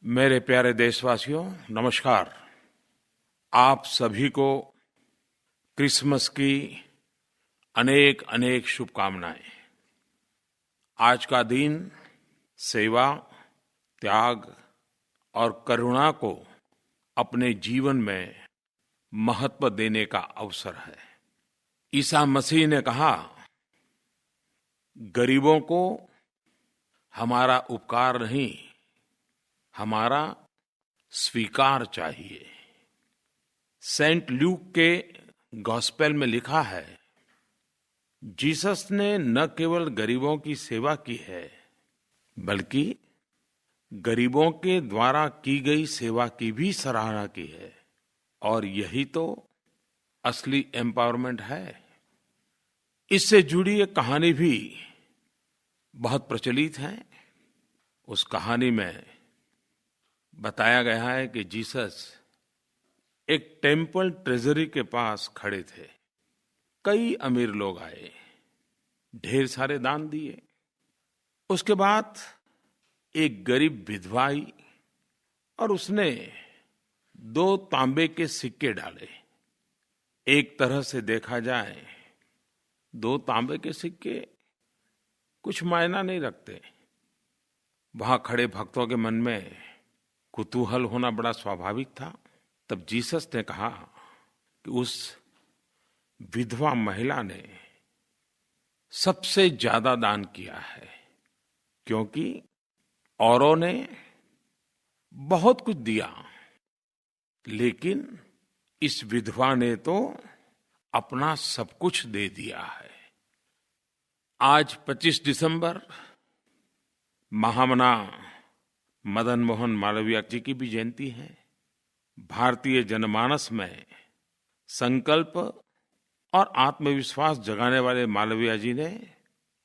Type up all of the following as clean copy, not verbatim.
मेरे प्यारे देशवासियों, नमस्कार। आप सभी को क्रिसमस की अनेक अनेक शुभकामनाएं। आज का दिन सेवा, त्याग और करुणा को अपने जीवन में महत्व देने का अवसर है। ईसा मसीह ने कहा, गरीबों को हमारा उपकार नहीं, हमारा स्वीकार चाहिए। सेंट ल्यूक के गॉस्पेल में लिखा है, जीसस ने न केवल गरीबों की सेवा की है, बल्कि गरीबों के द्वारा की गई सेवा की भी सराहना की है। और यही तो असली एम्पावरमेंट है। इससे जुड़ी एक कहानी भी बहुत प्रचलित है। उस कहानी में बताया गया है कि जीसस एक टेम्पल ट्रेजरी के पास खड़े थे। कई अमीर लोग आए, ढेर सारे दान दिए। उसके बाद एक गरीब विधवा आई और उसने 2 तांबे के सिक्के डाले। एक तरह से देखा जाए 2 तांबे के सिक्के कुछ मायना नहीं रखते। वहां खड़े भक्तों के मन में कुतूहल होना बड़ा स्वाभाविक था। तब जीसस ने कहा कि उस विधवा महिला ने सबसे ज्यादा दान किया है, क्योंकि औरों ने बहुत कुछ दिया, लेकिन इस विधवा ने तो अपना सब कुछ दे दिया है। आज 25 दिसंबर महामना मदन मोहन मालवीय जी की भी जयंती है। भारतीय जनमानस में संकल्प और आत्मविश्वास जगाने वाले मालवीय जी ने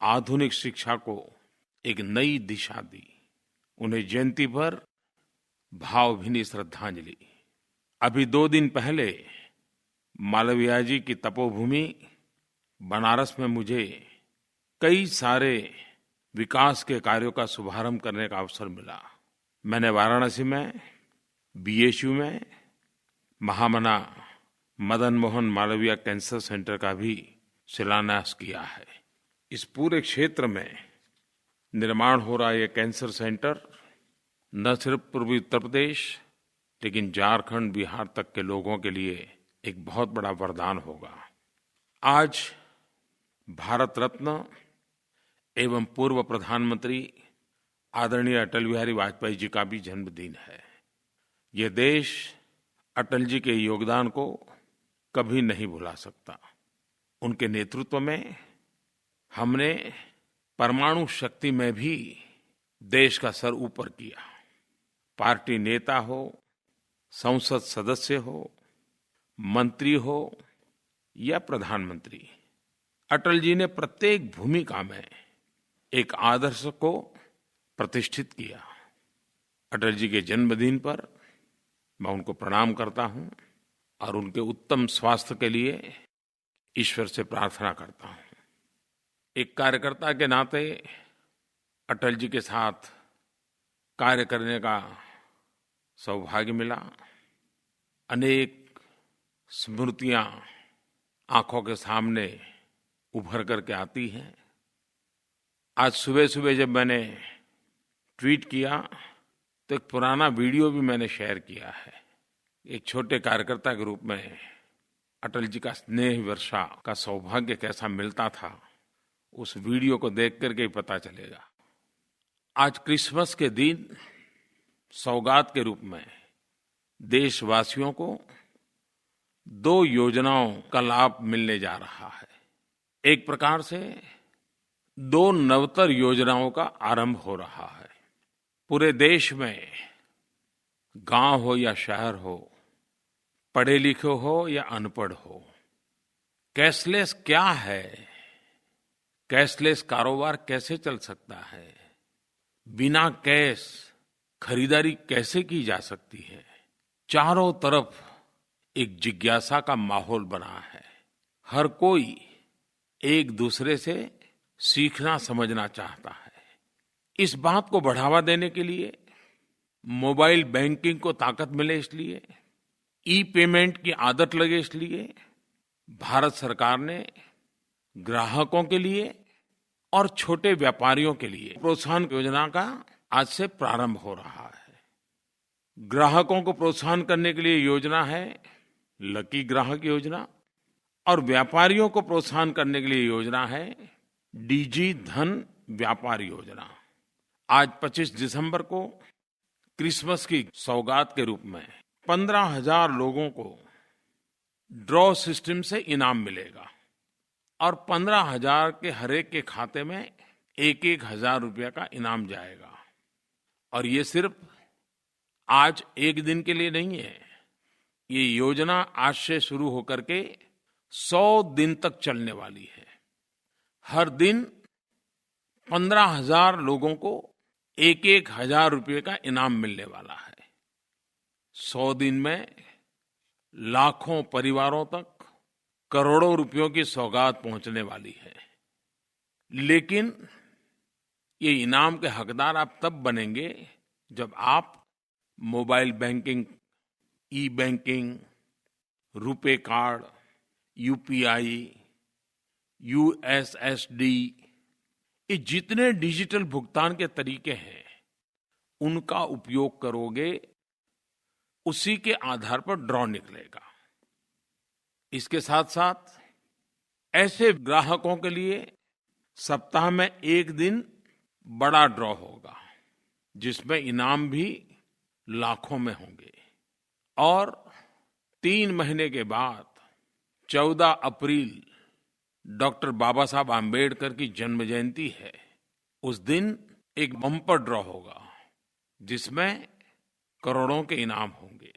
आधुनिक शिक्षा को एक नई दिशा दी। उन्हें जयंती पर भावभीनी श्रद्धांजलि। अभी 2 दिन पहले मालवीय जी की तपोभूमि बनारस में मुझे कई सारे विकास के कार्यों का शुभारंभ करने का अवसर मिला। मैंने वाराणसी में बीएचयू में महामना मदन मोहन मालवीय कैंसर सेंटर का भी शिलान्यास किया है। इस पूरे क्षेत्र में निर्माण हो रहा ये कैंसर सेंटर न सिर्फ पूर्वी उत्तर प्रदेश, लेकिन झारखंड, बिहार तक के लोगों के लिए एक बहुत बड़ा वरदान होगा। आज भारत रत्न एवं पूर्व प्रधानमंत्री आदरणीय अटल बिहारी वाजपेयी जी का भी जन्मदिन है। ये देश अटल जी के योगदान को कभी नहीं भुला सकता। उनके नेतृत्व में हमने परमाणु शक्ति में भी देश का सर ऊपर किया। पार्टी नेता हो, संसद सदस्य हो, मंत्री हो या प्रधानमंत्री, अटल जी ने प्रत्येक भूमिका में एक आदर्श को प्रतिष्ठित किया। अटल जी के जन्मदिन पर मैं उनको प्रणाम करता हूं और उनके उत्तम स्वास्थ्य के लिए ईश्वर से प्रार्थना करता हूं। एक कार्यकर्ता के नाते अटल जी के साथ कार्य करने का सौभाग्य मिला। अनेक स्मृतियां आंखों के सामने उभर करके आती हैं। आज सुबह सुबह जब मैंने ट्वीट किया तो एक पुराना वीडियो भी मैंने शेयर किया है। एक छोटे कार्यकर्ता के रूप में अटल जी का स्नेह वर्षा का सौभाग्य कैसा मिलता था, उस वीडियो को देख करके ही पता चलेगा। आज क्रिसमस के दिन सौगात के रूप में देशवासियों को 2 योजनाओं का लाभ मिलने जा रहा है। एक प्रकार से 2 नवतर योजनाओं का आरंभ हो रहा है। पूरे देश में गांव हो या शहर हो, पढ़े लिखे हो या अनपढ़ हो, कैशलेस क्या है, कैशलेस कारोबार कैसे चल सकता है, बिना कैश खरीदारी कैसे की जा सकती है, चारों तरफ एक जिज्ञासा का माहौल बना है। हर कोई एक दूसरे से सीखना समझना चाहता है। इस बात को बढ़ावा देने के लिए मोबाइल बैंकिंग को ताकत मिले इसलिए, ई पेमेंट की आदत लगे इसलिए भारत सरकार ने ग्राहकों के लिए और छोटे व्यापारियों के लिए प्रोत्साहन योजना का आज से प्रारंभ हो रहा है। ग्राहकों को प्रोत्साहन करने के लिए योजना है लकी ग्राहक योजना और व्यापारियों को प्रोत्साहन करने के लिए योजना है डिजी धन व्यापार योजना। आज 25 दिसंबर को क्रिसमस की सौगात के रूप में 15,000 लोगों को ड्रॉ सिस्टम से इनाम मिलेगा और 15,000 के हरेक के खाते में 1,000 रुपये का इनाम जाएगा। और ये सिर्फ आज एक दिन के लिए नहीं है, ये योजना आज से शुरू होकर के 100 दिन तक चलने वाली है। हर दिन 15,000 लोगों को 1,000 रुपये का इनाम मिलने वाला है। 100 दिन में लाखों परिवारों तक करोड़ों रुपयों की सौगात पहुंचने वाली है। लेकिन ये इनाम के हकदार आप तब बनेंगे जब आप mobile banking, e banking, RuPay card, UPI, USSD, ये जितने डिजिटल भुगतान के तरीके हैं उनका उपयोग करोगे, उसी के आधार पर ड्रॉ निकलेगा। इसके साथ साथ ऐसे ग्राहकों के लिए सप्ताह में एक दिन बड़ा ड्रॉ होगा जिसमें इनाम भी लाखों में होंगे। और 3 महीने के बाद 14 अप्रैल डॉक्टर बाबा साहब आम्बेडकर की जन्म जयंती है। उस दिन एक बम्पर ड्रॉ होगा जिसमें करोड़ों के इनाम होंगे।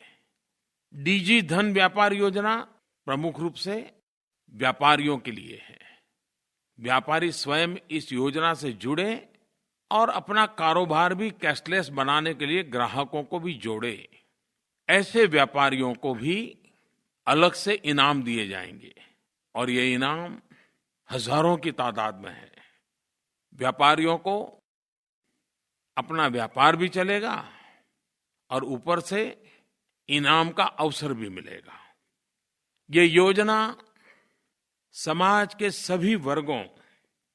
डिजी धन व्यापार योजना प्रमुख रूप से व्यापारियों के लिए है। व्यापारी स्वयं इस योजना से जुड़े और अपना कारोबार भी कैशलेस बनाने के लिए ग्राहकों को भी जोड़े। ऐसे व्यापारियों को भी अलग से इनाम दिए जाएंगे और ये इनाम हजारों की तादाद में है। व्यापारियों को अपना व्यापार भी चलेगा और ऊपर से इनाम का अवसर भी मिलेगा। ये योजना समाज के सभी वर्गों,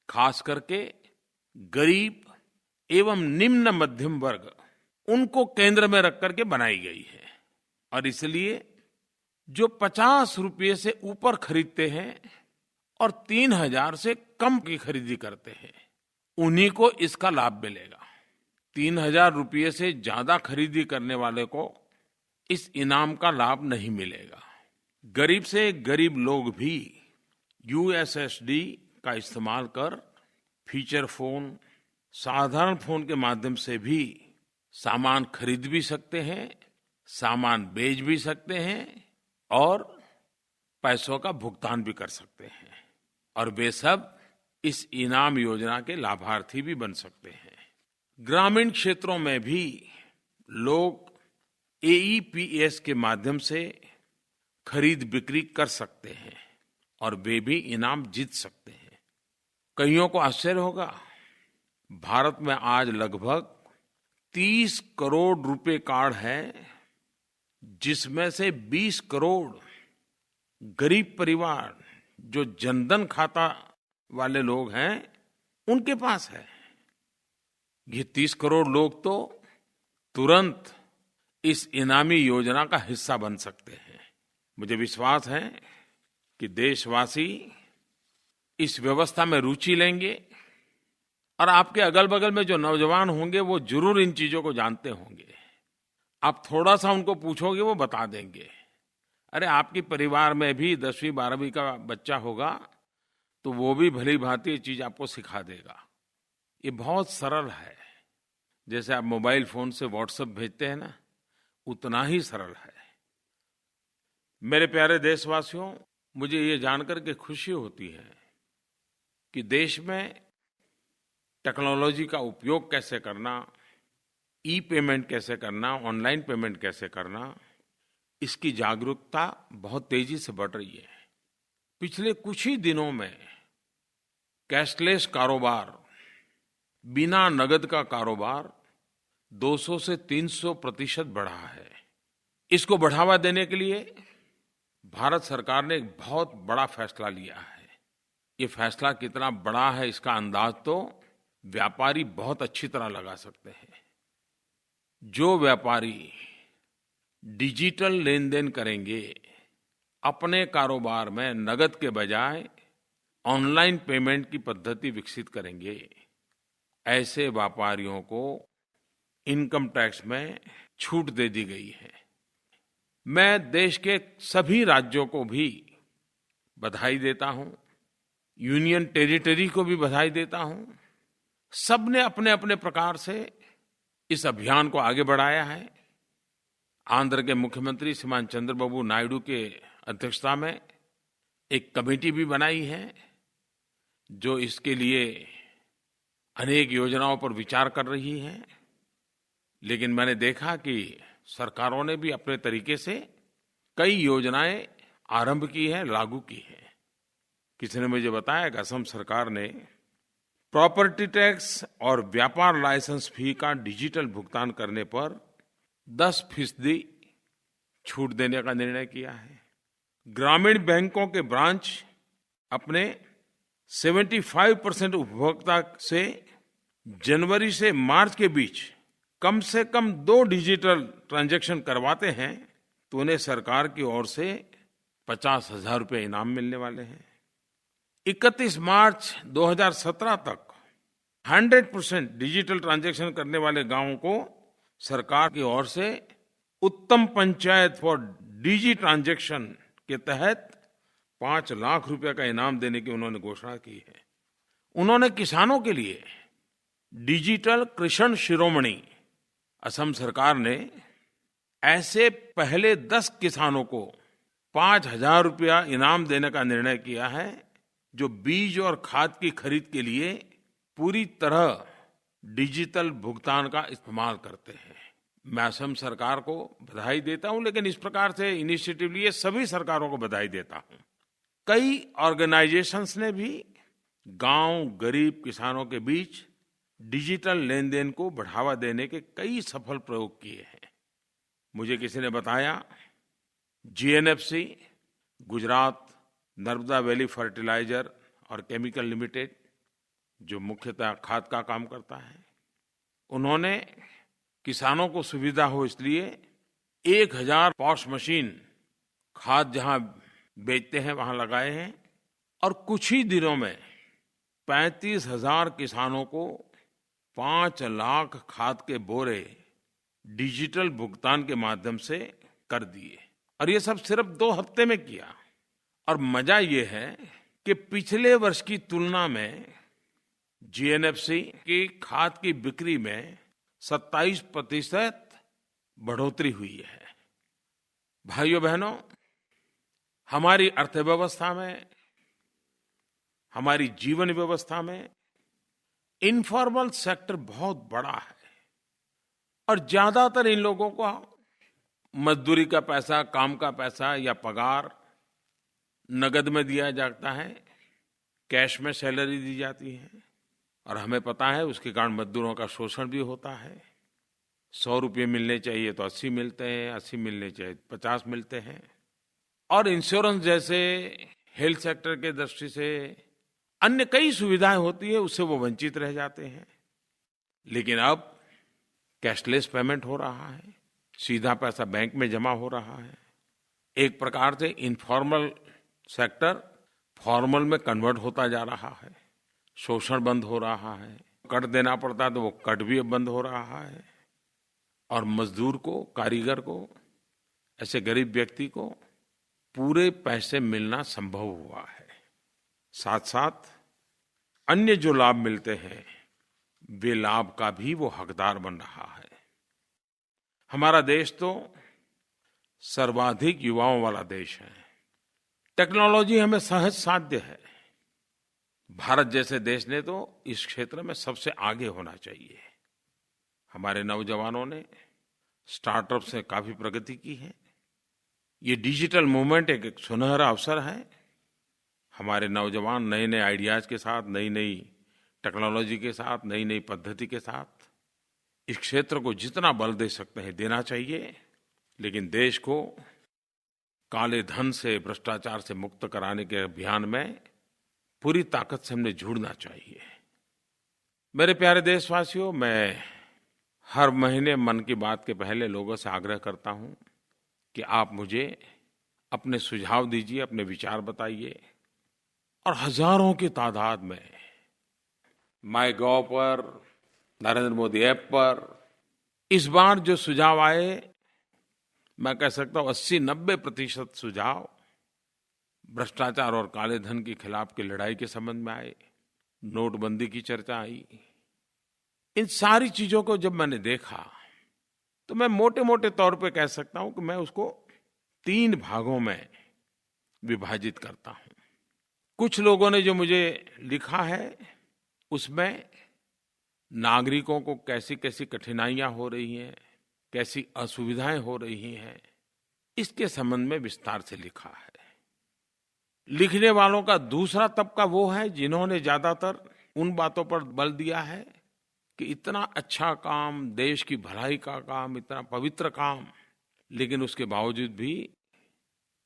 खास करके गरीब एवं निम्न मध्यम वर्ग, उनको केंद्र में रख करके बनाई गई है। और इसलिए जो 50 रुपये से ऊपर खरीदते हैं और 3,000 से कम की खरीदी करते हैं, उन्हीं को इसका लाभ मिलेगा। 3,000 रुपये से ज्यादा खरीदी करने वाले को इस इनाम का लाभ नहीं मिलेगा। गरीब से गरीब लोग भी यूएसएसडी का इस्तेमाल कर फीचर फोन, साधारण फोन के माध्यम से भी सामान खरीद भी सकते हैं, सामान बेच भी सकते हैं और पैसों का भुगतान भी कर सकते हैं। और वे सब इस इनाम योजना के लाभार्थी भी बन सकते हैं। ग्रामीण क्षेत्रों में भी लोग एईपीएस के माध्यम से खरीद बिक्री कर सकते हैं और वे भी इनाम जीत सकते हैं। कईयों को आश्चर्य होगा, भारत में आज लगभग 30 करोड़ रुपए कार्ड है, जिसमें से 20 करोड़ गरीब परिवार जो जनधन खाता वाले लोग हैं उनके पास है। ये 30 करोड़ लोग तो तुरंत इस इनामी योजना का हिस्सा बन सकते हैं। मुझे विश्वास है कि देशवासी इस व्यवस्था में रुचि लेंगे और आपके अगल बगल में जो नौजवान होंगे वो जरूर इन चीजों को जानते होंगे। आप थोड़ा सा उनको पूछोगे वो बता देंगे। अरे आपके परिवार में भी 10वीं 12वीं का बच्चा होगा तो वो भी भली भांति ये चीज आपको सिखा देगा। ये बहुत सरल है। जैसे आप मोबाइल फोन से व्हाट्सएप भेजते हैं ना, उतना ही सरल है। मेरे प्यारे देशवासियों, मुझे ये जानकर के खुशी होती है कि देश में टेक्नोलॉजी का उपयोग कैसे करना, ई पेमेंट कैसे करना, ऑनलाइन पेमेंट कैसे करना, इसकी जागरूकता बहुत तेजी से बढ़ रही है। पिछले कुछ ही दिनों में कैशलेस कारोबार, बिना नगद का कारोबार 200 से 300% बढ़ा है। इसको बढ़ावा देने के लिए भारत सरकार ने एक बहुत बड़ा फैसला लिया है। ये फैसला कितना बड़ा है इसका अंदाज तो व्यापारी बहुत अच्छी तरह लगा सकते हैं। जो व्यापारी डिजिटल लेन-देन करेंगे, अपने कारोबार में नगद के बजाय ऑनलाइन पेमेंट की पद्धति विकसित करेंगे, ऐसे व्यापारियों को इनकम टैक्स में छूट दे दी गई है। मैं देश के सभी राज्यों को भी बधाई देता हूं, यूनियन टेरिटरी को भी बधाई देता हूं। सबने अपने-अपने प्रकार से इस अभियान को आगे बढ़ाया है। आंध्र के मुख्यमंत्री श्रीमान चंद्रबाबू नायडू के अध्यक्षता में एक कमेटी भी बनाई है जो इसके लिए अनेक योजनाओं पर विचार कर रही है। लेकिन मैंने देखा कि सरकारों ने भी अपने तरीके से कई योजनाएं आरंभ की हैं, लागू की हैं। किसी ने मुझे बताया कि असम सरकार ने प्रॉपर्टी टैक्स और व्यापार लाइसेंस फी का डिजिटल भुगतान करने पर 10% छूट देने का निर्णय किया है। ग्रामीण बैंकों के ब्रांच अपने 75% उपभोक्ता से जनवरी से मार्च के बीच कम से कम 2 डिजिटल ट्रांजैक्शन करवाते हैं तो उन्हें सरकार की ओर से 50,000 रुपये इनाम मिलने वाले हैं। 31 मार्च 2017 तक 100% डिजिटल ट्रांजैक्शन करने वाले गांवों को सरकार की ओर से उत्तम पंचायत फॉर डिजी ट्रांजैक्शन के तहत 5 लाख रुपए का इनाम देने की उन्होंने घोषणा की है। उन्होंने किसानों के लिए डिजिटल कृषण शिरोमणि, असम सरकार ने ऐसे पहले 10 किसानों को 5,000 रुपया इनाम देने का निर्णय किया है जो बीज और खाद की खरीद के लिए पूरी तरह डिजिटल भुगतान का इस्तेमाल करते हैं। मैं असम सरकार को बधाई देता हूं, लेकिन इस प्रकार से इनिशिएटिव लिए सभी सरकारों को बधाई देता हूं। कई ऑर्गेनाइजेशंस ने भी गांव गरीब किसानों के बीच डिजिटल लेन-देन को बढ़ावा देने के कई सफल प्रयोग किए हैं। मुझे किसी ने बताया GNFC, Gujarat Narmada valley fertilizer और केमिकल लिमिटेड, जो मुख्यतः खाद का काम करता है, उन्होंने किसानों को सुविधा हो इसलिए 1000 पॉश मशीन खाद जहां बेचते हैं वहां लगाए हैं और कुछ ही दिनों में 35,000 किसानों को 5 लाख खाद के बोरे डिजिटल भुगतान के माध्यम से कर दिए। और ये सब सिर्फ 2 हफ्ते में किया। और मजा ये है कि पिछले वर्ष की तुलना में जीएनएफसी की खाद की बिक्री में 27% बढ़ोतरी हुई है। भाइयों बहनों, हमारी अर्थव्यवस्था में, हमारी जीवन व्यवस्था में इनफॉर्मल सेक्टर बहुत बड़ा है और ज्यादातर इन लोगों को मजदूरी का पैसा, काम का पैसा या पगार नगद में दिया जाता है, कैश में सैलरी दी जाती है। और हमें पता है उसके कारण मजदूरों का शोषण भी होता है। 100 रुपये मिलने चाहिए तो 80 मिलते हैं, 80 मिलने चाहिए 50 मिलते हैं। और इंश्योरेंस जैसे हेल्थ सेक्टर के दृष्टि से अन्य कई सुविधाएं होती है, उससे वो वंचित रह जाते हैं। लेकिन अब कैशलेस पेमेंट हो रहा है, सीधा पैसा बैंक में जमा हो रहा है। एक प्रकार से इनफॉर्मल सेक्टर फॉर्मल में कन्वर्ट होता जा रहा है। शोषण बंद हो रहा है। कट देना पड़ता तो वो कट भी अब बंद हो रहा है। और मजदूर को, कारीगर को, ऐसे गरीब व्यक्ति को पूरे पैसे मिलना संभव हुआ है। साथ साथ अन्य जो लाभ मिलते हैं वे लाभ का भी वो हकदार बन रहा है। हमारा देश तो सर्वाधिक युवाओं वाला देश है। टेक्नोलॉजी हमें सहज साध्य है। भारत जैसे देश ने तो इस क्षेत्र में सबसे आगे होना चाहिए। हमारे नौजवानों ने स्टार्टअप से काफी प्रगति की है। ये डिजिटल मूवमेंट एक सुनहरा अवसर है। हमारे नौजवान नए नए आइडियाज के साथ, नई नई टेक्नोलॉजी के साथ, नई नई पद्धति के साथ इस क्षेत्र को जितना बल दे सकते हैं देना चाहिए, लेकिन देश को काले धन से, भ्रष्टाचार से मुक्त कराने के अभियान में पूरी ताकत से हमने जुड़ना चाहिए। मेरे प्यारे देशवासियों, मैं हर महीने मन की बात के पहले लोगों से आग्रह करता हूं कि आप मुझे अपने सुझाव दीजिए, अपने विचार बताइए, और हजारों की तादाद में माईगॉव पर, नरेंद्र मोदी ऐप पर इस बार जो सुझाव आए, मैं कह सकता हूं 80-90% सुझाव भ्रष्टाचार और काले धन के खिलाफ की लड़ाई के संबंध में आए। नोटबंदी की चर्चा आई। इन सारी चीजों को जब मैंने देखा तो मैं मोटे मोटे तौर पे कह सकता हूं कि मैं उसको 3 भागों में विभाजित करता हूं। कुछ लोगों ने जो मुझे लिखा है उसमें नागरिकों को कैसी कैसी कठिनाइयां हो रही हैं, कैसी असुविधाएं हो रही हैं, इसके संबंध में विस्तार से लिखा है। लिखने वालों का दूसरा तबका वो है जिन्होंने ज्यादातर उन बातों पर बल दिया है कि इतना अच्छा काम, देश की भलाई का काम, इतना पवित्र काम, लेकिन उसके बावजूद भी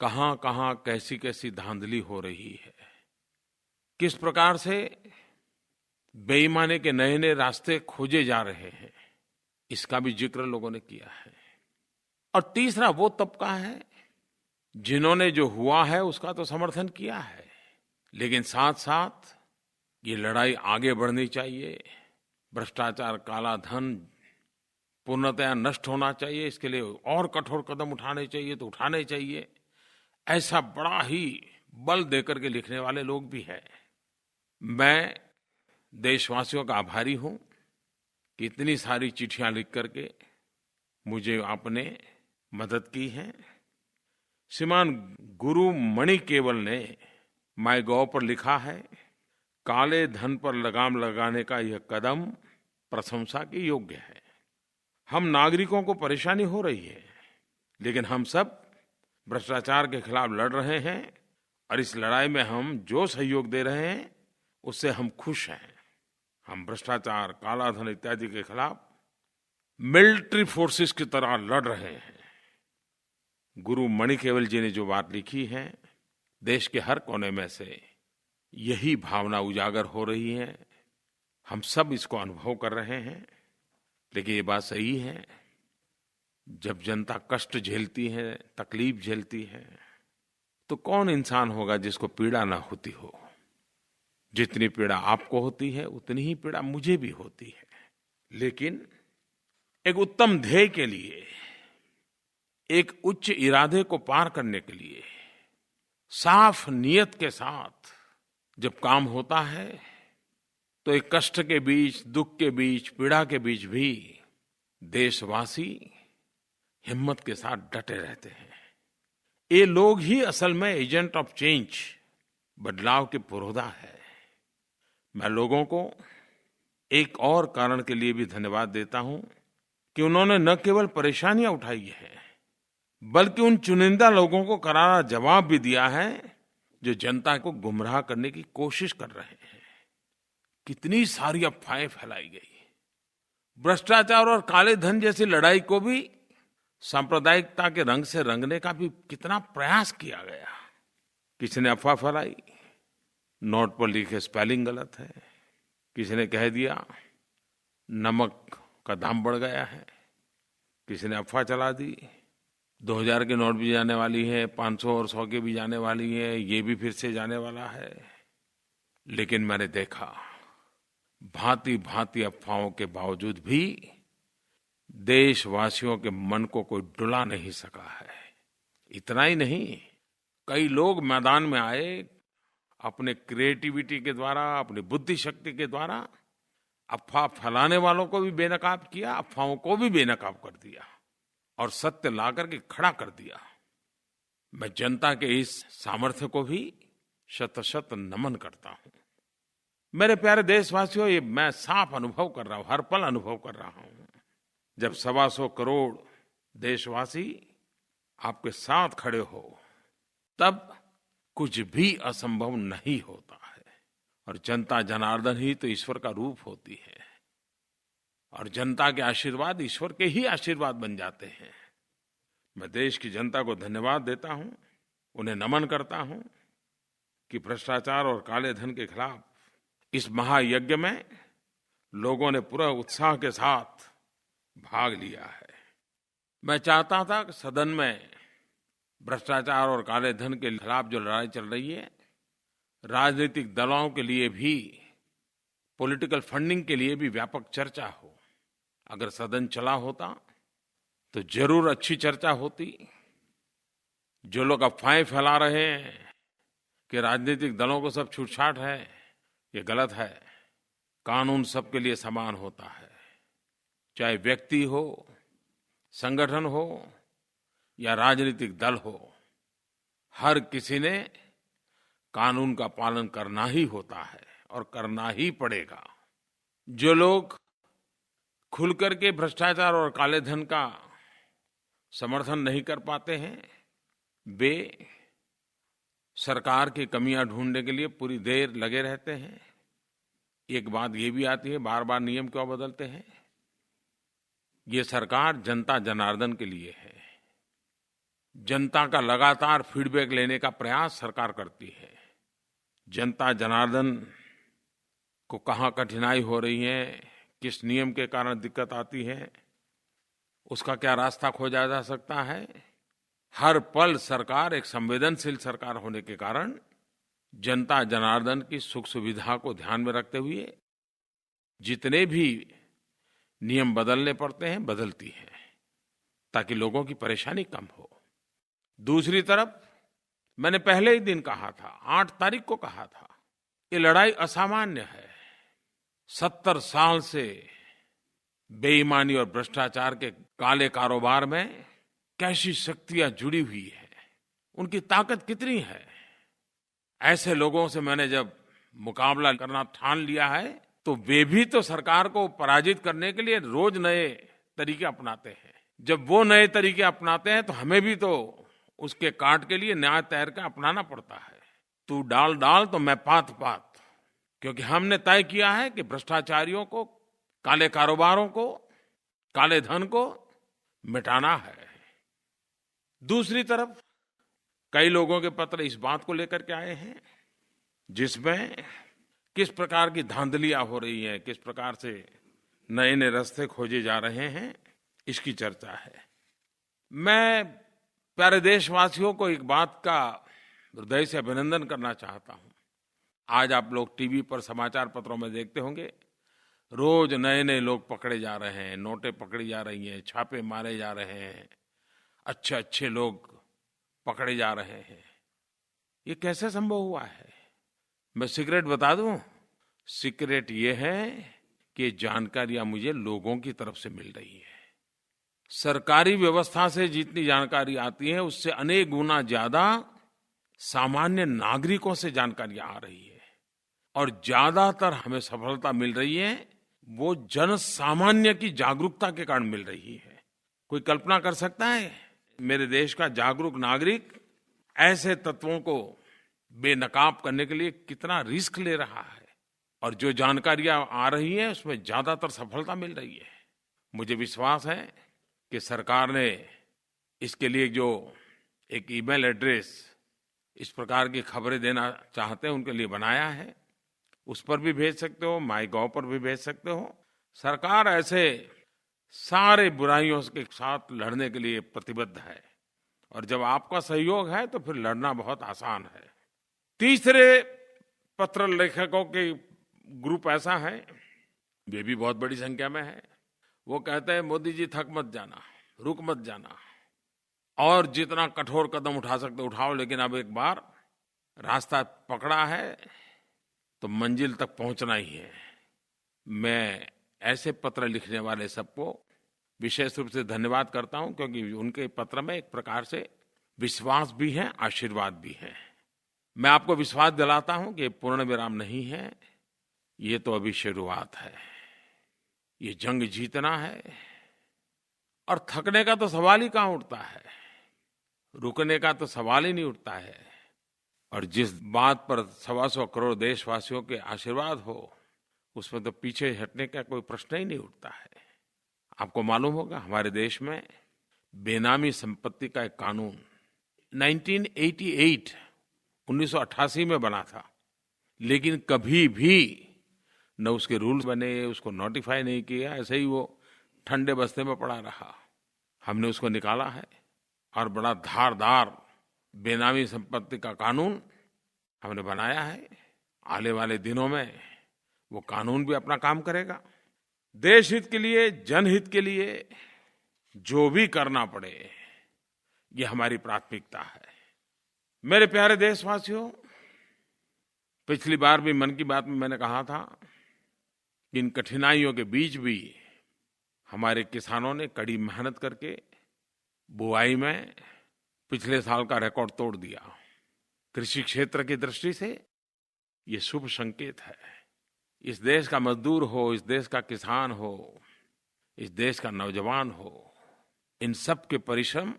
कहां-कहां कैसी-कैसी धांधली हो रही है, किस प्रकार से बेईमानी के नए-नए रास्ते खोजे जा रहे हैं, इसका भी जिक्र लोगों ने किया है। और तीसरा वो तबका है जिन्होंने जो हुआ है उसका तो समर्थन किया है, लेकिन साथ-साथ ये लड़ाई आगे बढ़नी चाहिए, भ्रष्टाचार, काला धन पूर्णतया नष्ट होना चाहिए, इसके लिए और कठोर कदम उठाने चाहिए तो उठाने चाहिए, ऐसा बड़ा ही बल देकर के लिखने वाले लोग भी हैं। मैं देशवासियों का आभारी हूं कि इतनी सारी चिट्ठियां लिख करके मुझे आपने मदद की है। श्रीमान गुरु मणि केवल ने माईगॉव पर लिखा है, काले धन पर लगाम लगाने का यह कदम प्रशंसा के योग्य है। हम नागरिकों को परेशानी हो रही है, लेकिन हम सब भ्रष्टाचार के खिलाफ लड़ रहे हैं और इस लड़ाई में हम जो सहयोग दे रहे हैं उससे हम खुश हैं। हम भ्रष्टाचार, काला धन इत्यादि के खिलाफ मिलिट्री फोर्सेस की तरह लड़ रहे हैं। गुरु मणि केवल जी ने जो बात लिखी है, देश के हर कोने में से यही भावना उजागर हो रही है। हम सब इसको अनुभव कर रहे हैं। लेकिन ये बात सही है, जब जनता कष्ट झेलती है, तकलीफ झेलती है, तो कौन इंसान होगा जिसको पीड़ा ना होती हो। जितनी पीड़ा आपको होती है उतनी ही पीड़ा मुझे भी होती है। लेकिन एक उत्तम ध्येय के लिए, एक उच्च इरादे को पार करने के लिए साफ नियत के साथ जब काम होता है तो एक कष्ट के बीच, दुख के बीच, पीड़ा के बीच भी देशवासी हिम्मत के साथ डटे रहते हैं। ये लोग ही असल में एजेंट ऑफ चेंज, बदलाव के पुरोधा है। मैं लोगों को एक और कारण के लिए भी धन्यवाद देता हूं कि उन्होंने न केवल परेशानियां उठाई हैं, बल्कि उन चुनिंदा लोगों को करारा जवाब भी दिया है जो जनता को गुमराह करने की कोशिश कर रहे हैं। कितनी सारी अफवाहें फैलाई गई। भ्रष्टाचार और काले धन जैसी लड़ाई को भी सांप्रदायिकता के रंग से रंगने का भी कितना प्रयास किया गया। किसी ने अफवाह फैलाई, नोट पर लिखे स्पेलिंग गलत है। किसी ने कह दिया नमक का दाम बढ़ गया है। किसी ने अफवाह चला दी 2000 के नोट भी जाने वाली है, 500 और 100 के भी जाने वाली है, ये भी फिर से जाने वाला है। लेकिन मैंने देखा भांति भांति अफवाहों के बावजूद भी देशवासियों के मन को कोई डुला नहीं सका है। इतना ही नहीं, कई लोग मैदान में आए, अपने क्रिएटिविटी के द्वारा, अपनी बुद्धि शक्ति के द्वारा अफवाह फैलाने वालों को भी बेनकाब किया, अफवाहों को भी बेनकाब कर दिया और सत्य ला करके खड़ा कर दिया। मैं जनता के इस सामर्थ्य को भी शत-शत नमन करता हूं। मेरे प्यारे देशवासियों, ये मैं साफ अनुभव कर रहा हूं, हर पल अनुभव कर रहा हूं। जब 125 करोड़ देशवासी आपके साथ खड़े हो, तब कुछ भी असंभव नहीं होता है। और जनता जनार्दन ही तो ईश्वर का रूप होती है। और जनता के आशीर्वाद ईश्वर के ही आशीर्वाद बन जाते हैं। मैं देश की जनता को धन्यवाद देता हूं, उन्हें नमन करता हूं कि भ्रष्टाचार और काले धन के खिलाफ इस महायज्ञ में लोगों ने पूरा उत्साह के साथ भाग लिया है। मैं चाहता था कि सदन में भ्रष्टाचार और काले धन के खिलाफ जो लड़ाई चल रही है, राजनीतिक दलों के लिए भी, पॉलिटिकल फंडिंग के लिए भी व्यापक चर्चा हो। अगर सदन चला होता तो जरूर अच्छी चर्चा होती। जो लोग अफवाहें फैला रहे हैं कि राजनीतिक दलों को सब छूटछाट है, ये गलत है। कानून सबके लिए समान होता है, चाहे व्यक्ति हो, संगठन हो या राजनीतिक दल हो। हर किसी ने कानून का पालन करना ही होता है और करना ही पड़ेगा। जो लोग खुल करके भ्रष्टाचार और काले धन का समर्थन नहीं कर पाते हैं, वे सरकार की कमियां ढूंढने के लिए पूरी देर लगे रहते हैं। एक बात ये भी आती है, बार बार नियम क्यों बदलते हैं? ये सरकार जनता जनार्दन के लिए है। जनता का लगातार फीडबैक लेने का प्रयास सरकार करती है। जनता जनार्दन को कहाँ कठिनाई हो रही है, किस नियम के कारण दिक्कत आती है, उसका क्या रास्ता खोजा जा सकता है। हर पल सरकार एक संवेदनशील सरकार होने के कारण जनता जनार्दन की सुख सुविधा को ध्यान में रखते हुए जितने भी नियम बदलने पड़ते हैं बदलती है, ताकि लोगों की परेशानी कम हो। दूसरी तरफ मैंने पहले ही दिन कहा था, 8 तारीख को कहा था, ये लड़ाई असामान्य है। 70 साल से बेईमानी और भ्रष्टाचार के काले कारोबार में कैसी शक्तियां जुड़ी हुई है, उनकी ताकत कितनी है। ऐसे लोगों से मैंने जब मुकाबला करना ठान लिया है, तो वे भी तो सरकार को पराजित करने के लिए रोज नए तरीके अपनाते हैं। जब वो नए तरीके अपनाते हैं तो हमें भी तो उसके काट के लिए न्याय तैर का अपनाना पड़ता है। तू डाल डाल तो मैं पात पात, क्योंकि हमने तय किया है कि भ्रष्टाचारियों को, काले कारोबारों को, काले धन को मिटाना है। दूसरी तरफ कई लोगों के पत्र इस बात को लेकर के आए हैं जिसमें किस प्रकार की धांधलियां हो रही हैं, किस प्रकार से नए नए रास्ते खोजे जा रहे हैं, इसकी चर्चा है। मैं प्यारे देशवासियों को एक बात का हृदय से अभिनंदन करना चाहता हूं। आज आप लोग टीवी पर, समाचार पत्रों में देखते होंगे, रोज नए नए लोग पकड़े जा रहे हैं, नोटें पकड़ी जा रही हैं, छापे मारे जा रहे हैं, अच्छे अच्छे लोग पकड़े जा रहे हैं। ये कैसे संभव हुआ है? मैं सीक्रेट बता दूं? सीक्रेट ये है कि जानकारियां मुझे लोगों की तरफ से मिल रही है। सरकारी व्यवस्था से जितनी जानकारी आती है उससे अनेक गुना ज्यादा सामान्य नागरिकों से जानकारियां आ रही है। और ज्यादातर हमें सफलता मिल रही है वो जन सामान्य की जागरूकता के कारण मिल रही है। कोई कल्पना कर सकता है मेरे देश का जागरूक नागरिक ऐसे तत्वों को बेनकाब करने के लिए कितना रिस्क ले रहा है? और जो जानकारियां आ रही हैं उसमें ज्यादातर सफलता मिल रही है। मुझे विश्वास है कि सरकार ने इसके लिए जो एक ईमेल एड्रेस इस प्रकार की खबरें देना चाहते हैं उनके लिए बनाया है, उस पर भी भेज सकते हो, माईगॉव पर भी भेज सकते हो। सरकार ऐसे सारे बुराइयों के साथ लड़ने के लिए प्रतिबद्ध है, और जब आपका सहयोग है तो फिर लड़ना बहुत आसान है। तीसरे पत्र लेखकों के ग्रुप ऐसा है, वे भी बहुत बड़ी संख्या में है। वो कहते हैं मोदी जी थक मत जाना, रुक मत जाना, और जितना कठोर कदम उठा सकते उठाओ, लेकिन अब एक बार रास्ता पकड़ा है तो मंजिल तक पहुंचना ही है। मैं ऐसे पत्र लिखने वाले सबको विशेष रूप से धन्यवाद करता हूं, क्योंकि उनके पत्र में एक प्रकार से विश्वास भी है, आशीर्वाद भी है। मैं आपको विश्वास दिलाता हूं कि पूर्ण विराम नहीं है, ये तो अभी शुरुआत है। ये जंग जीतना है, और थकने का तो सवाल ही कहां उठता है, रुकने का तो सवाल ही नहीं उठता है। और जिस बात पर 125 करोड़ देशवासियों के आशीर्वाद हो, उसमें तो पीछे हटने का कोई प्रश्न ही नहीं उठता है। आपको मालूम होगा हमारे देश में बेनामी संपत्ति का एक कानून 1988 1988 में बना था, लेकिन कभी भी न उसके रूल्स बने, उसको नोटिफाई नहीं किया, ऐसे ही वो ठंडे बस्ते में पड़ा रहा। हमने उसको निकाला है और बड़ा धारदार बेनामी संपत्ति का कानून हमने बनाया है। आने वाले दिनों में वो कानून भी अपना काम करेगा। देश हित के लिए, जनहित के लिए जो भी करना पड़े, ये हमारी प्राथमिकता है। मेरे प्यारे देशवासियों, पिछली बार भी मन की बात में मैंने कहा था कि इन कठिनाइयों के बीच भी हमारे किसानों ने कड़ी मेहनत करके बुआई में पिछले साल का रिकॉर्ड तोड़ दिया। कृषि क्षेत्र की दृष्टि से ये शुभ संकेत है। इस देश का मजदूर हो, इस देश का किसान हो, इस देश का नौजवान हो, इन सब के परिश्रम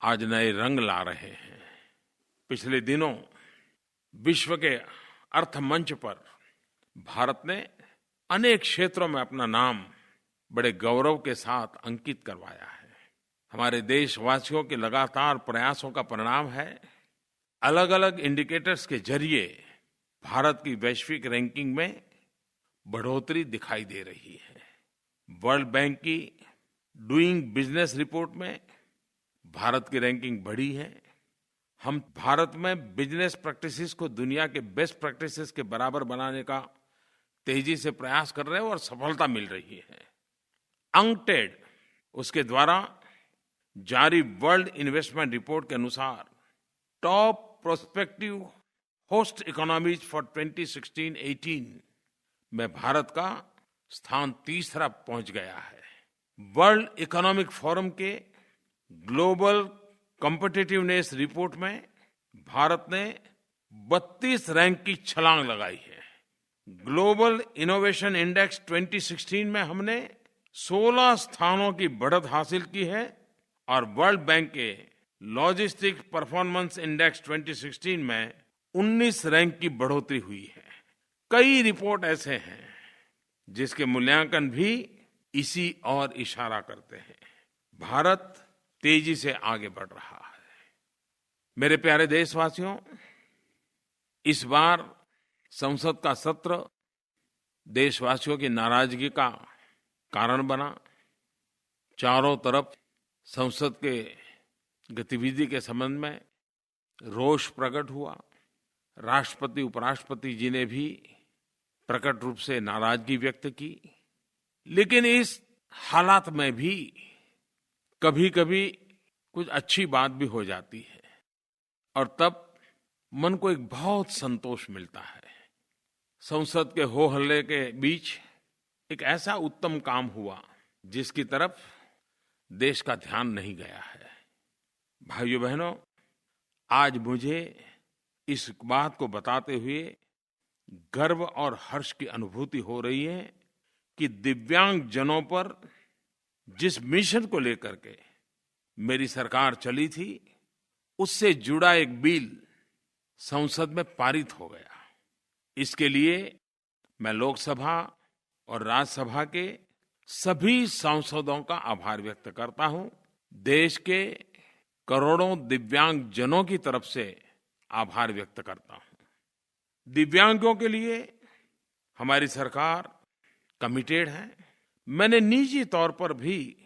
आज नए रंग ला रहे हैं। पिछले दिनों विश्व के अर्थ मंच पर भारत ने अनेक क्षेत्रों में अपना नाम बड़े गौरव के साथ अंकित करवाया है। हमारे देशवासियों के लगातार प्रयासों का परिणाम है। अलग अलग इंडिकेटर्स के जरिए भारत की वैश्विक रैंकिंग में बढ़ोतरी दिखाई दे रही है। वर्ल्ड बैंक की डूइंग बिजनेस रिपोर्ट में भारत की रैंकिंग बढ़ी है। हम भारत में बिजनेस प्रैक्टिसेस को दुनिया के बेस्ट प्रैक्टिसेस के बराबर बनाने का तेजी से प्रयास कर रहे हैं और सफलता मिल रही है। अंकटेड उसके द्वारा जारी वर्ल्ड इन्वेस्टमेंट रिपोर्ट के अनुसार top prospective host economies for 2016-18 में भारत का स्थान तीसरा पहुंच गया है। वर्ल्ड इकोनॉमिक फोरम के ग्लोबल कॉम्पिटिटिवनेस रिपोर्ट में भारत ने 32 रैंक की छलांग लगाई है। ग्लोबल इनोवेशन इंडेक्स 2016 में हमने 16 स्थानों की बढ़त हासिल की है और वर्ल्ड बैंक के लॉजिस्टिक परफॉर्मेंस इंडेक्स 2016 में 19 रैंक की बढ़ोतरी हुई है। कई रिपोर्ट ऐसे हैं जिसके मूल्यांकन भी इसी ओर इशारा करते हैं। भारत तेजी से आगे बढ़ रहा है। मेरे प्यारे देशवासियों, इस बार संसद का सत्र देशवासियों की नाराजगी का कारण बना। चारों तरफ संसद के गतिविधि के संबंध में रोष प्रकट हुआ। राष्ट्रपति, उपराष्ट्रपति जी ने भी प्रकट रूप से नाराजगी व्यक्त की। लेकिन इस हालात में भी कभी-कभी कुछ अच्छी बात भी हो जाती है और तब मन को एक बहुत संतोष मिलता है। संसद के हो हल्ले के बीच एक ऐसा उत्तम काम हुआ जिसकी तरफ देश का ध्यान नहीं गया है। भाइयों बहनों, आज मुझे इस बात को बताते हुए गर्व और हर्ष की अनुभूति हो रही है कि दिव्यांग जनों पर जिस मिशन को लेकर के मेरी सरकार चली थी, उससे जुड़ा एक बिल संसद में पारित हो गया। इसके लिए मैं लोकसभा और राज्यसभा के सभी सांसदों का आभार व्यक्त करता हूं। देश के करोड़ों दिव्यांग जनों की तरफ से आभार व्यक्त करता हूं। दिव्यांगों के लिए हमारी सरकार कमिटेड है। मैंने निजी तौर पर भी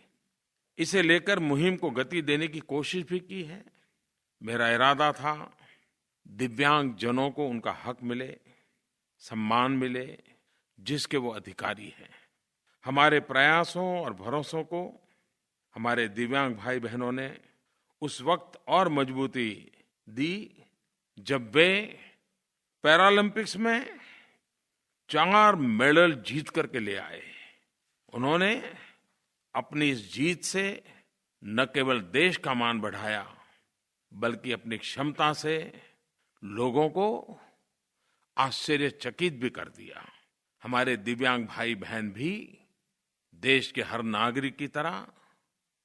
इसे लेकर मुहिम को गति देने की कोशिश भी की है। मेरा इरादा था दिव्यांग जनों को उनका हक मिले, सम्मान मिले, जिसके वो अधिकारी हैं। हमारे प्रयासों और भरोसों को हमारे दिव्यांग भाई बहनों ने उस वक्त और मजबूती दी जब वे पैरालंपिक्स में 4 मेडल जीत करके ले आए। उन्होंने अपनी इस जीत से न केवल देश का मान बढ़ाया, बल्कि अपनी क्षमता से लोगों को आश्चर्यचकित भी कर दिया। हमारे दिव्यांग भाई बहन भी देश के हर नागरिक की तरह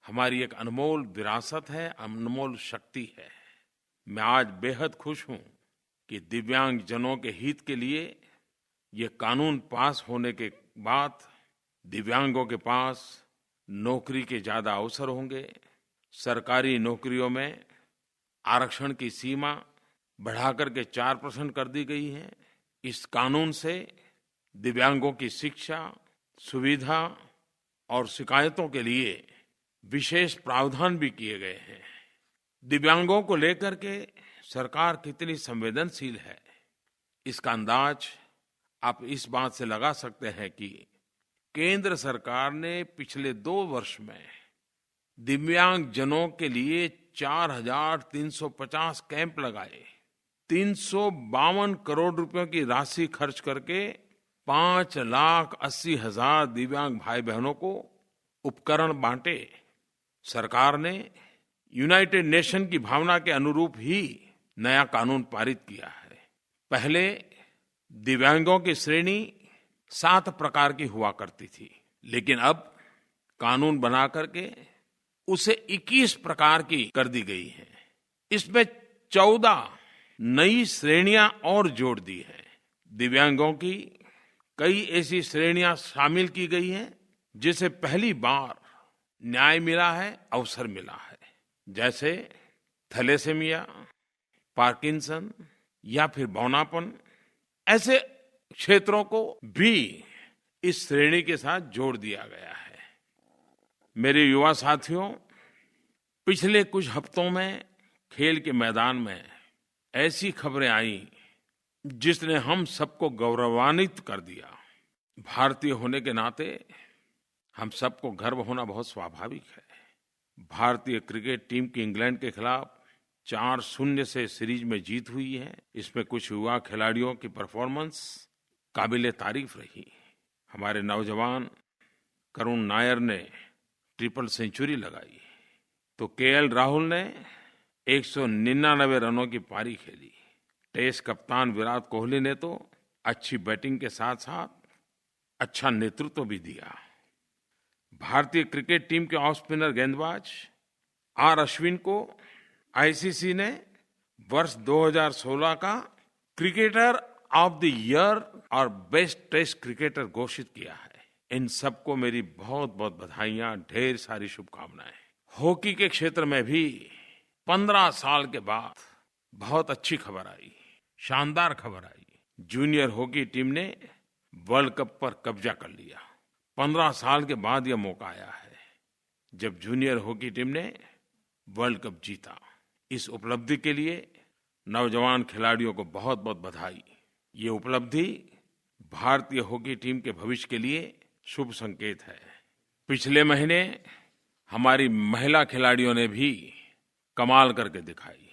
हमारी एक अनमोल विरासत है, अनमोल शक्ति है। मैं आज बेहद खुश हूं कि दिव्यांग जनों के हित के लिए ये कानून पास होने के बाद दिव्यांगों के पास नौकरी के ज़्यादा अवसर होंगे। सरकारी नौकरियों में आरक्षण की सीमा बढ़ाकर के 4% कर दी गई है। इस कानून से दिव्यांगों की शिक्षा, सुविधा और शिकायतों के लिए विशेष प्रावधान भी किए गए हैं। दिव्यांगों को लेकर के सरकार कितनी संवेदनशील है, इसका अंदाज आप इस बात से लगा सकते हैं कि केंद्र सरकार ने पिछले 2 वर्ष में दिव्यांग जनों के लिए 4,350 कैंप लगाए, 352 करोड़ रुपयों की राशि खर्च करके 5,80,000 दिव्यांग भाई बहनों को उपकरण बांटे। सरकार ने यूनाइटेड नेशन की भावना के अनुरूप ही नया कानून पारित किया है। पहले दिव्यांगों की श्रेणी 7 प्रकार की हुआ करती थी, लेकिन अब कानून बना करके उसे 21 प्रकार की कर दी गई है। इसमें 14 नई श्रेणियां और जोड़ दी है। दिव्यांगों की कई ऐसी श्रेणियां शामिल की गई हैं जिसे पहली बार न्याय मिला है, अवसर मिला है, जैसे थैलेसीमिया, पार्किंसन या फिर बौनापन। ऐसे क्षेत्रों को भी इस श्रेणी के साथ जोड़ दिया गया है। मेरे युवा साथियों, पिछले कुछ हफ्तों में खेल के मैदान में ऐसी खबरें आई जिसने हम सबको गौरवान्वित कर दिया। भारतीय होने के नाते हम सबको गर्व होना बहुत स्वाभाविक है। भारतीय क्रिकेट टीम की इंग्लैंड के खिलाफ 4-0 से सीरीज में जीत हुई है। इसमें कुछ युवा खिलाड़ियों की परफॉर्मेंस काबिले तारीफ रही। हमारे नौजवान करुण नायर ने ट्रिपल सेंचुरी लगाई, तो केएल राहुल ने 199 रनों की पारी खेली। टेस्ट कप्तान विराट कोहली ने तो अच्छी बैटिंग के साथ साथ अच्छा नेतृत्व भी दिया। भारतीय क्रिकेट टीम के ऑफ स्पिनर गेंदबाज आर अश्विन को आईसीसी ने वर्ष 2016 का क्रिकेटर ऑफ द ईयर और बेस्ट टेस्ट क्रिकेटर घोषित किया है। इन सबको मेरी बहुत बहुत बधाइयां, ढेर सारी शुभकामनाएं। हॉकी के क्षेत्र में भी 15 साल के बाद बहुत अच्छी खबर आई, शानदार खबर आई। जूनियर हॉकी टीम ने वर्ल्ड कप पर कब्जा कर लिया। 15 साल के बाद यह मौका आया है जब जूनियर हॉकी टीम ने वर्ल्ड कप जीता। इस उपलब्धि के लिए नौजवान खिलाड़ियों को बहुत बहुत बधाई। ये उपलब्धि भारतीय हॉकी टीम के भविष्य के लिए शुभ संकेत है। पिछले महीने हमारी महिला खिलाड़ियों ने भी कमाल करके दिखाई।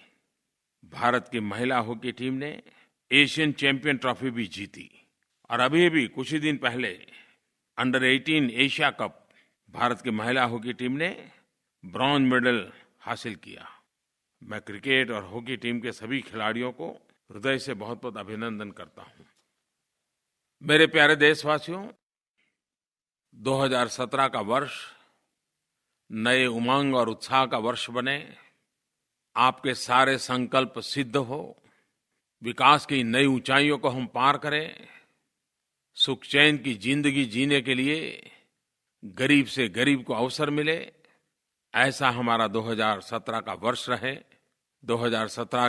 भारत की महिला हॉकी टीम ने एशियन चैंपियन ट्रॉफी भी जीती और अभी भी कुछ ही दिन पहले अंडर 18 एशिया कप भारत की महिला हॉकी टीम ने ब्रॉन्ज मेडल हासिल किया। मैं क्रिकेट और हॉकी टीम के सभी खिलाड़ियों को हृदय से बहुत बहुत अभिनंदन करता हूं। मेरे प्यारे देशवासियों, 2017 का वर्ष नए उमंग और उत्साह का वर्ष बने। आपके सारे संकल्प सिद्ध हो, विकास की नई ऊंचाइयों को हम पार करें, सुख चैन की जिंदगी जीने के लिए गरीब से गरीब को अवसर मिले, ऐसा हमारा 2017 का वर्ष रहे। 2017